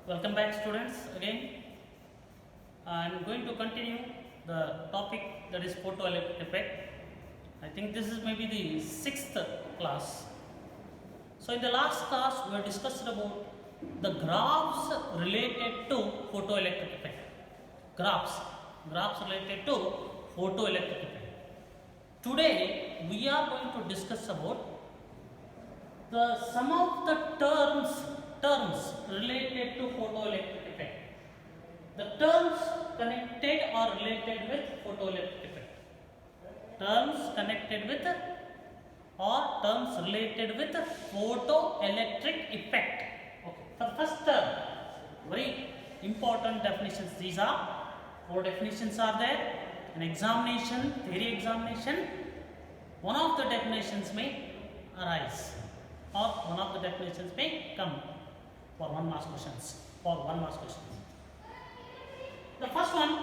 Welcome back, students. Again, I am going to continue the topic that is photoelectric effect. I think this is maybe the sixth class. So, in the last class, we have discussed about the graphs related to photoelectric effect. Graphs related to photoelectric effect. Today, we are going to discuss about some of the terms related to photoelectric effect. The terms connected or related with photoelectric effect. Terms connected with or terms related with photoelectric effect. Okay. For first term, very important definitions. These are 4 definitions are there. An examination, theory examination, one of the definitions may arise, or one of the definitions may come for 1 mark questions. The first one,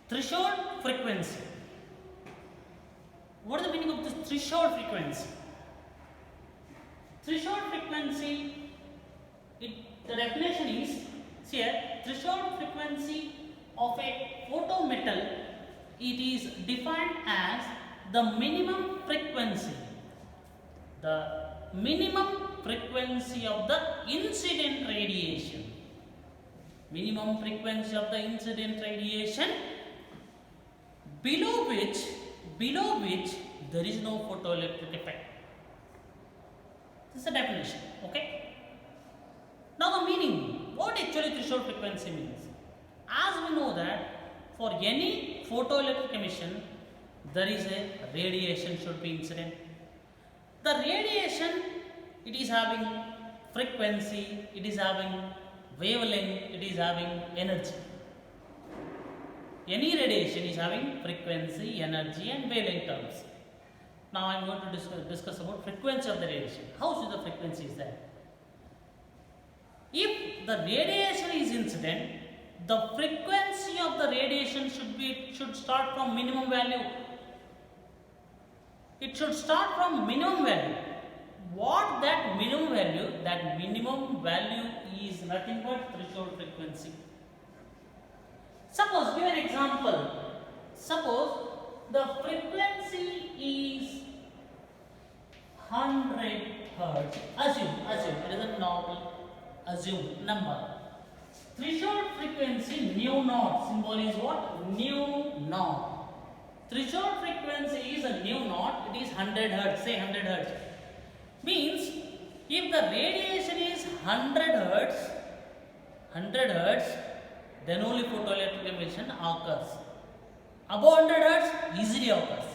threshold frequency. What is the meaning of this threshold frequency? Threshold frequency, the definition is here, threshold frequency of a photometal, it is defined as the minimum frequency of the incident radiation. Minimum frequency of the incident radiation below which there is no photoelectric effect. This is the definition. Okay. Now the meaning, what actually threshold frequency means? As we know that for any photoelectric emission, there is a radiation should be incident. The radiation, it is having frequency, it is having wavelength, it is having energy. Any radiation is having frequency, energy and wavelength terms. Now I am going to discuss about frequency of the radiation. How should the frequency is there? If the radiation is incident, the frequency of the radiation should start from minimum value. It should start from minimum value. What that minimum value? That minimum value is nothing but threshold frequency. Suppose, give an example. Suppose the frequency is 100 Hertz. Assume, it is a normal assume number. Threshold frequency nu naught, symbol is what? Nu naught. Threshold frequency is a nu naught, it is 100 Hertz, say 100 Hertz. Means, if the radiation is 100 Hertz, then only photoelectric emission occurs. Above 100 Hertz, easily occurs.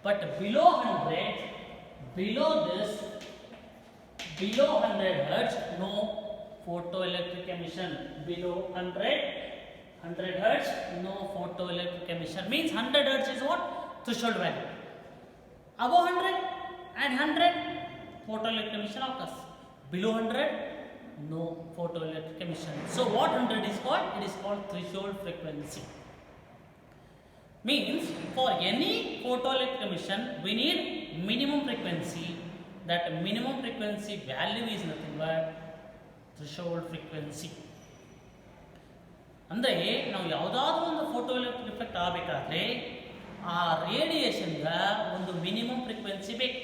But below 100, below 100 Hertz, no photoelectric emission. Below 100 Hertz, no photoelectric emission. Means 100 Hertz is what? Threshold value. Above 100 and 100, photoelectric emission occurs. Below 100, no photoelectric emission. So what 100 is called? It is called threshold frequency. Means for any photoelectric emission, we need minimum frequency. That minimum frequency value is nothing but threshold frequency. ಅಂದರೆ ನಾವು ಯಾವುದಾದ್ರೂ ಒಂದು ಫೋಟೋಎಲೆಕ್ಟ್ರಿಕ್ effect ಆಗಬೇಕಾದ್ರೆ ಆ ರೇಡಿಯೇಷನ್ಗೆ ಒಂದು minimum frequency ಬೇಕು.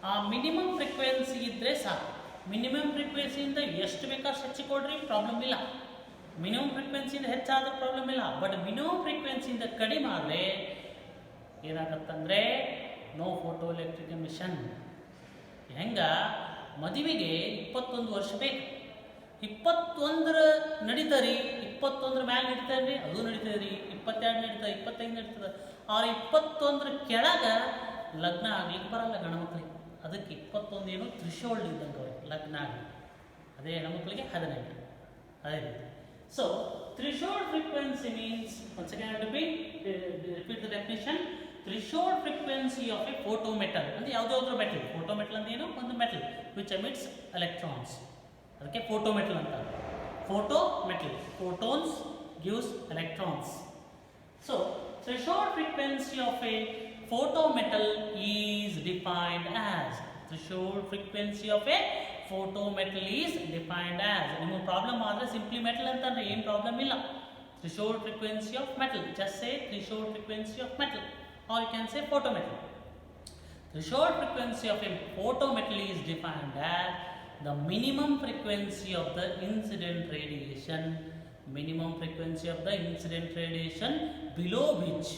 ಆ minimum frequency ಇದ್ದರೆ ಸಾಕು. ಮಿನಿಮಮ್ ಫ್ರೀಕ್ವೆನ್ಸಿಯಿಂದ ಎಷ್ಟು ಬೇಕಾಷ್ಟು ಹೆಚ್ಚಿಕೊಡ್ರಿ, ಪ್ರಾಬ್ಲಮ್ ಇಲ್ಲ. ಮಿನಿಮಮ್ ಫ್ರೀಕ್ವೆನ್ಸಿಯಿಂದ ಹೆಚ್ಚಾದ್ರೆ ಪ್ರಾಬ್ಲಮ್ ಇಲ್ಲ. ಬಟ್ ಮಿನಿಮಮ್ ಫ್ರೀಕ್ವೆನ್ಸಿಯಿಂದ ಕಡಿಮೆ ಆದರೆ ಏನಾಗತ್ತಂದರೆ ನೋ ಫೋಟೋಎಲೆಕ್ಟ್ರಿಕ್ ಎಮಿಷನ್. ಹೆಂಗೆ ಮದುವೆಗೆ 21 ವರ್ಷ ಬೇಕು. 21 ನಡೀತರಿ, 21 ಮ್ಯಾಲೆ ನಡೀತಾರ್ರಿ, ಅದು ನಡೀತದ್ರಿ, 22 ನಡೀತದೆ, 25 ನಡೀತದೆ. ಅವ್ರ 21 ಕೆಳಗೆ ಲಗ್ನ ಆಗ್ಲಿಕ್ಕೆ ಬರಲ್ಲ ಗಂಡ್ಮಕ್ಳಿಗೆ. ಅದಕ್ಕೆ 21 ಏನು ಥ್ರೆಶೋಲ್ಡ್ ಇದ್ದಂಗೆ ಅವ್ರಿಗೆ ಲಗ್ನ ಆಗಲಿ. ಅದೇ ಹೆಣ್ಮಕ್ಳಿಗೆ 15. ಅದೇ ರೀತಿ. So threshold frequency means, once again repeat the definition. Threshold frequency of a photometal ಅಂದರೆ ಯಾವುದಾದ್ರೂ ಮೆಟಲ್. ಫೋಟೋಮೆಟಲ್ ಅಂದ್ರೆ ಏನು? ಒಂದು ಮೆಟಲ್ ವಿಚ್ ಎಮಿಟ್ಸ್ ಎಲೆಕ್ಟ್ರಾನ್ಸ್. ಅದಕ್ಕೆ ಫೋಟೋಮೆಟಲ್ ಅಂತ. Photometal, photons gives electrons. So threshold frequency of a photometal is defined as threshold frequency of a photometal is defined as. ನಿಮಗೆ problem ಆದರೆ simply metal ಅಂತಂದ್ರೆ ಏನು ಪ್ರಾಬ್ಲಮ್ ಇಲ್ಲ. Threshold frequency of metal. Just say threshold frequency of metal, or you can say photometal. Threshold frequency of a photometal is defined as the minimum frequency of the incident radiation. Minimum frequency of the incident radiation below which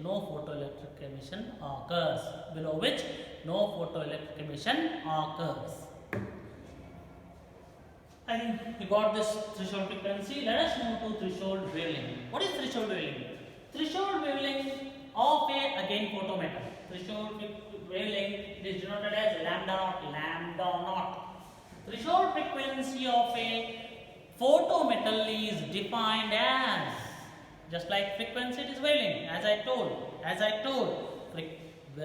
no photoelectric emission occurs. Below which no photoelectric emission occurs. I think you got this threshold frequency. Let us move to threshold wavelength. What is threshold wavelength? Threshold wavelength of a again photometal. Threshold wavelength is denoted as lambda naught. Threshold frequency of a photometal is defined as, just like frequency it is wavelength. As I told,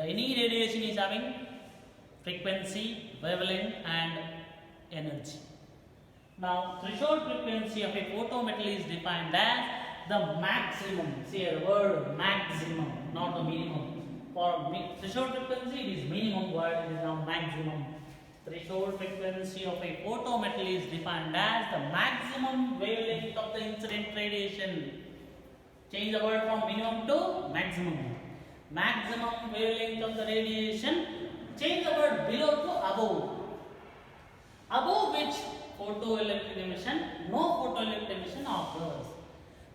any radiation is having frequency, wavelength and energy. Now threshold frequency of a photometal is defined as the maximum. See a word maximum, not the minimum. For threshold frequency it is minimum word, it is now maximum. Threshold frequency of a photometal is defined as the maximum wavelength of the incident radiation. Change the word from minimum to maximum. Maximum wavelength of the radiation. Change the word below to above. Above which photoelectric emission, no photoelectric emission occurs.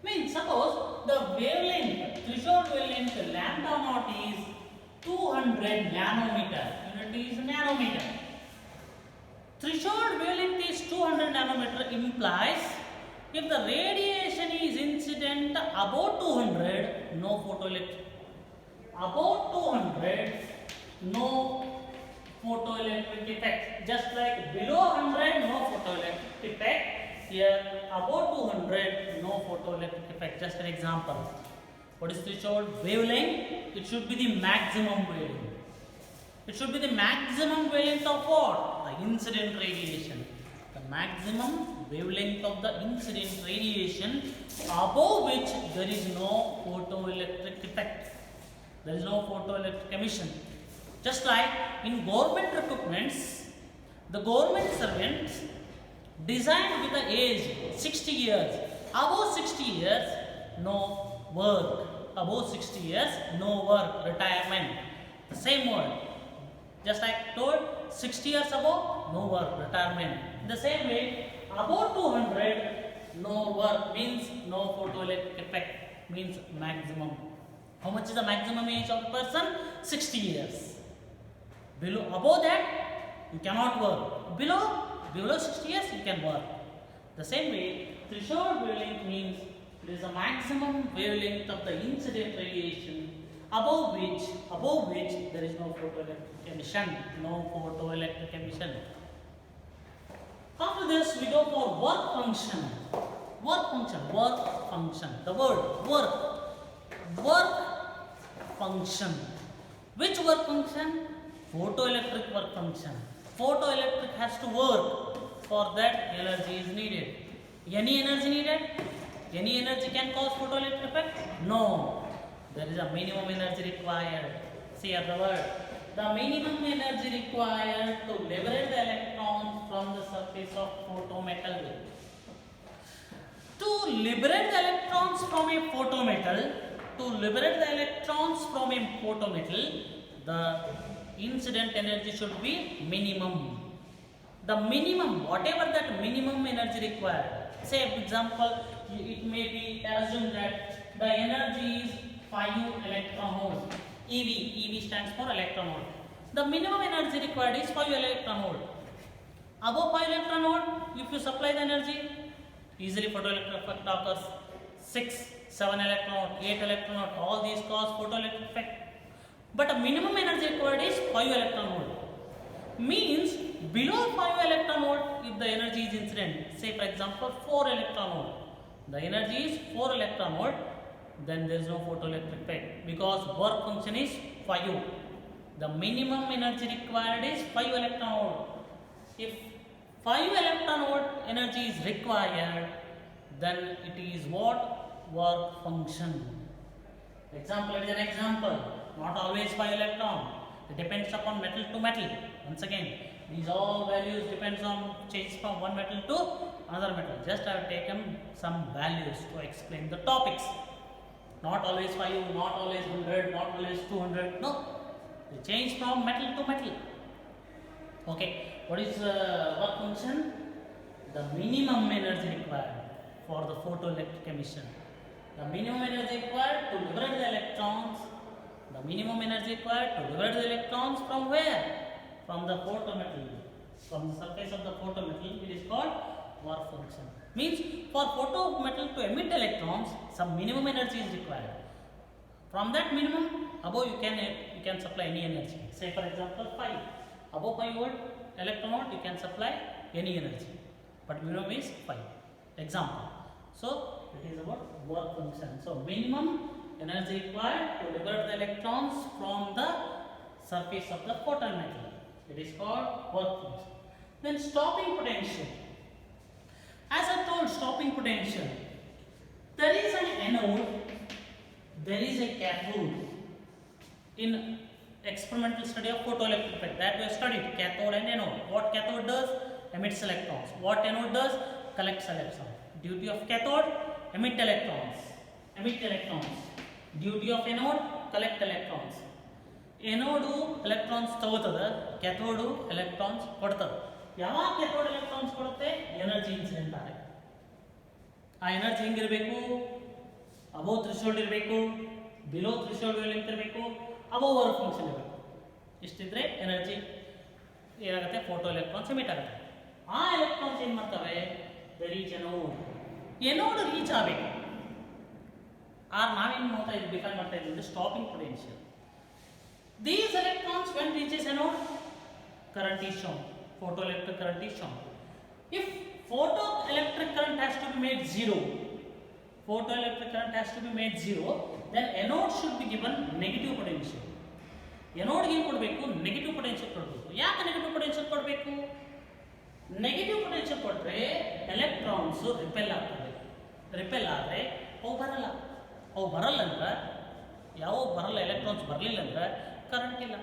Means suppose the wavelength, threshold wavelength lambda naught is 200 nanometer. Unit is nanometer. Threshold wavelength is 200 nanometer implies if the radiation is incident above 200, no photoelectric. Above 200, no photoelectric effect. Just like below 100, no photoelectric effect. Here, above 200, no photoelectric effect. Just an example. What is threshold wavelength? It should be the maximum wavelength. It should be the maximum wavelength of what? The incident radiation. The maximum wavelength of the incident radiation above which there is no photoelectric effect. There is no photoelectric emission. Just like in government recruitments, the government servants designed with the age 60 years. Above 60 years, no work. Above 60 years, no work, retirement. The same word. Just like told, 60 years above, no work, retirement. In the same way, above 200, no work means no photoelectric effect, means maximum. How much is the maximum age of a person? 60 years. Below, above that, you cannot work. Below 60 years, you can work. The same way, threshold wavelength means it is the maximum wavelength of the incident radiation above which there is no photoelectric emission. No photoelectric emission. After this, we go for work function. Work function. The word work function. Which work function? Photoelectric work function. Photoelectric has to work. For that, energy is needed. Any energy needed? Any energy can cause photoelectric effect? No. There is a minimum energy required. See here the word. The minimum energy required to liberate the electrons from the surface of photometal. To liberate the electrons from a photometal, the incident energy should be minimum. The minimum, whatever that minimum energy required. Say for example, it may be assumed that the energy is 5 electron volt. EV stands for electron volt. The minimum energy required is 5 electron volt. Above 5 electron volt, if you supply the energy, easily photoelectric effect occurs. 6, 7 electron volt, 8 electron volt, all these cause photoelectric effect. But a minimum energy required is 5 electron volt. Means below 5 electron volt, if the energy is incident, say for example 4 electron volt, the energy is 4 electron volt, then there is no photoelectric effect because work function is 5. The minimum energy required is 5 electron volt. If 5 electron volt energy is required, then it is what? Work function. Example, it is an example. Not always 5 electron. It depends upon metal to metal. Once again, these all values depends on change from one metal to another metal. Just I have taken some values to explain the topics. Not always 5, not always 100, not always 200. No, they change from metal to metal. Okay, what is work function? The minimum energy required for the photoelectric emission. The minimum energy required to liberate the electrons. The minimum energy required to liberate the electrons from where? From the photometal. From the surface of the photometal, it is called work function. Means for photometal to emit electrons, some minimum energy is required. From that minimum, above you can supply any energy. Say for example 5. Above 5 volt electron volt you can supply any energy. But minimum is 5. Example. So it is about work function. So minimum energy required to liberate the electrons from the surface of the photometal. It is called work function. Then stopping potential. As I told, stopping potential. There is an anode, there is a cathode. In experimental study of photoelectric effect, that we have studied cathode and anode. What cathode does? Emits electrons. What anode does? Collects electrons. Duty of cathode, emit electrons. Duty of anode, collect electrons. Anode electrons ತಗೋತದ, cathode electrons ಕೊಡ್ತದ. ಯಾವಾಗ cathode electrons ಕೊಡುತ್ತೆ? Energy incident ಆಗಿ. ಆ energy ಹೆಂಗಿರಬೇಕು? Above threshold ಇರಬೇಕು, below threshold wave ಇರಬೇಕು, above work function ಇರಬೇಕು. ಇಷ್ಟಿದ್ರೆ energy ಏನಾಗುತ್ತೆ? Photo electrons emit ಆಗುತ್ತೆ. ಆ ಎಲೆಕ್ಟ್ರಾನ್ಸ್ ಏನು ಮಾಡ್ತವೆ? ದೇ ರೀಚ್ ಎನೋಡ್ ರೀಚ್ ಆಗಬೇಕು. ನಾವೇನು ಮಾಡ್ತಾ ಇದ್ದೀವಿ, ಡಿಫೈನ್ ಮಾಡ್ತಾ ಇದ್ದೀವಿ stopping potential. These electrons when reaches anode, current is shown. Photoelectric current is shown. If photoelectric current has to be made zero, then anode should be given negative potential. Anode ಏನು ಕೊಡಬೇಕು? Negative potential ಕೊಡಬೇಕು. ಯಾಕೆ negative potential ಕೊಡಬೇಕು? Negative potential ಕೊಟ್ಟರೆ electrons repel ಆಗ್ತದೆ. Repel ಆದರೆ ಅವು ಬರಲ್ಲ ಅಂದ್ರೆ ಯಾವ ಬರಲ್ಲ, ಎಲೆಕ್ಟ್ರಾನ್ಸ್ ಬರಲಿಲ್ಲ ಅಂದ್ರೆ ಕರೆಂಟ್ ಇಲ್ಲ.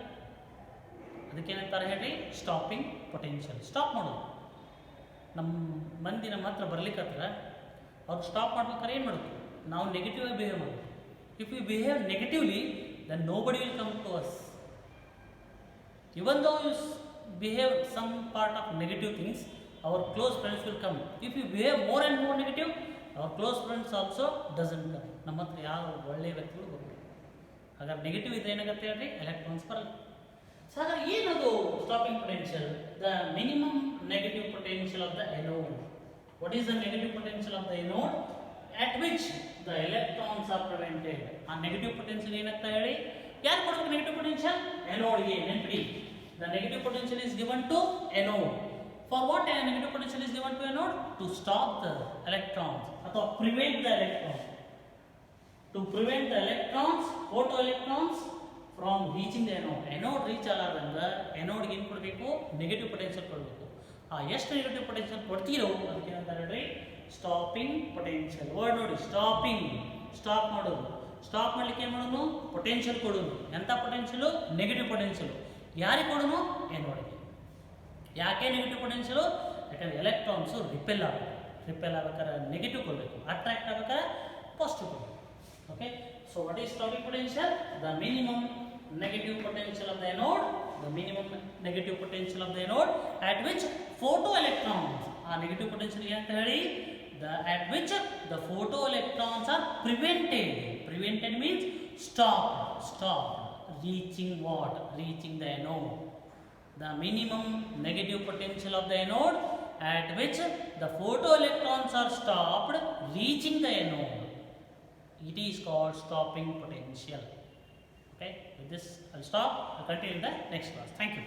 ಅದಕ್ಕೇನಂತಾರೆ ಹೇಳಿ? Stopping potential. ಸ್ಟಾಪ್ ಮಾಡೋದು. ನಮ್ಮ ಮಂದಿ ನಮ್ಮ ಹತ್ರ ಬರ್ಲಿಕ್ಕತ್ರ ಅವ್ರು ಸ್ಟಾಪ್ ಮಾಡ್ಬೇಕಾದ್ರೆ ಏನು ಮಾಡೋದು? ನಾವು ನೆಗೆಟಿವ್ ಆಗಿ ಬಿಹೇವ್ ಮಾಡೋದು. If you behave negatively, then nobody will come to us. Even though you behave some part of negative things, our close friends will come. If you behave more and more negative, our close friends also doesn't come. ನಮ್ಮ ಹತ್ರ ಯಾವ ಒಳ್ಳೆಯ ವ್ಯಕ್ತಿಗಳು ಬರಬೇಕು. ಹಾಗಾದ್ರೆ negative ಇದ್ರೆ ಏನಾಗುತ್ತೆ ಹೇಳ್ರಿ? ಎಲೆಕ್ಟ್ರಾನ್ಸ್ ಬರಲ್ಲ. ಸೊ ಹಾಗಾದ್ರೆ ಏನದು stopping potential? The minimum negative potential of the anode. What is the negative potential of the anode at which the electrons are prevented? ಆ ನೆಗೆಟಿವ್ ಪೊಟೆನ್ಷಿಯಲ್ ಏನಂತ ಹೇಳಿ? ಯಾರು ಕೊಡಬೇಕು ನೆಗೆಟಿವ್ ಪೊಟೆನ್ಷಿಯಲ್? ಎನೋಡ್ಗೆ. ನೆನಪಿಡಿ, the negative potential is given to anode. For what a negative potential is given to anode? To stop the electrons ಅಥವಾ prevent the electrons. To prevent the electrons, photoelectrons from reaching the anode. Anode reach ಆಗಲಾರ್ದಂಗ anode ಗೆ ಏನು ಕೊಡಬೇಕು? Negative potential ಕೊಡಬೇಕು. ಎಷ್ಟು negative potential ಕೊಡ್ತೀರೋ ಅದಕ್ಕೆ ಏನಂತಾರೆ ಹೇಳ್ರಿ? Stopping potential. Word ನೋಡಿ, ಸ್ಟಾಪಿಂಗ್. ಸ್ಟಾಪ್ ಮಾಡೋದು. ಸ್ಟಾಪ್ ಮಾಡ್ಲಿಕ್ಕೆ ಏನು ಮಾಡೋದು? ಪೊಟೆನ್ಷಿಯಲ್ ಕೊಡೋದು. ಎಂಥ ಪೊಟೆನ್ಷಿಯಲು? Negative potential. ಯಾರಿಗೆ ಕೊಡೋನು? ಎನೋಡ್ಗೆ. ಯಾಕೆ ನೆಗೆಟಿವ್ ಪೊಟೆನ್ಷಿಯಲು? ಯಾಕಂದ್ರೆ ಎಲೆಕ್ಟ್ರಾನ್ಸು ರಿಪೆಲ್ ಆಗಬೇಕು. ರಿಪೆಲ್ ಆಗ್ಬೇಕಾದ್ರೆ ನೆಗೆಟಿವ್ ಕೊಡಬೇಕು, ಅಟ್ರಾಕ್ಟ್ ಆಗ್ಬೇಕಾದ್ರೆ ಪಾಸಿಟಿವ್ ಕೊಡಬೇಕು. Okay, so what is stopping potential? The minimum negative potential of the anode, the minimum negative potential of the anode at which photoelectrons are negative potential anta heli, at which the photoelectrons are prevented means stopped reaching what? Reaching the anode. The minimum negative potential of the anode at which the photoelectrons are stopped reaching the anode, it is called stopping potential. Okay, with this I'll stop. I'll continue in the next class. Thank you.